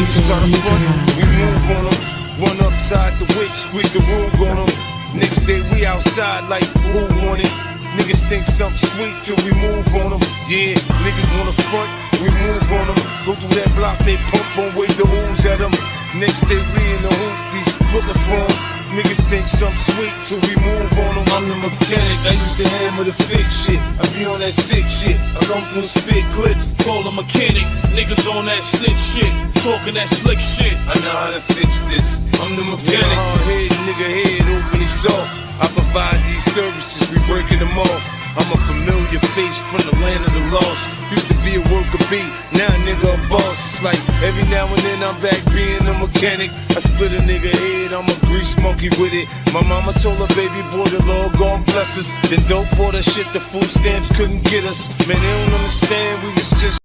Niggas try to front, we move on them. Run upside the whip, squeeze the rug on them. Next day we outside like who want it? Niggas think something sweet till we move on them. Yeah, niggas wanna front, we move on them. Go through that block, they pump on, wave the ooze at them. Next day we in the hoopties, looking for them. Niggas think something sweet till we move on them. I'm the mechanic, I used to hammer the fake shit. I be on that sick shit, I come through spit clips. Call a mechanic, niggas on that slick shit, talking that slick shit. I know how to fix this, I'm the mechanic. Hard head, nigga head, open it soft. I provide these services, we breaking them off. I'm a familiar face from the land of the lost. Used to be a worker bee, now a nigga a boss. It's like every now and then I'm back being a mechanic. I split a nigga head, I'm a grease monkey with it. My mama told her baby boy the Lord gon' bless us. Then dope bought her shit, the food stamps couldn't get us. Man, they don't understand, we was just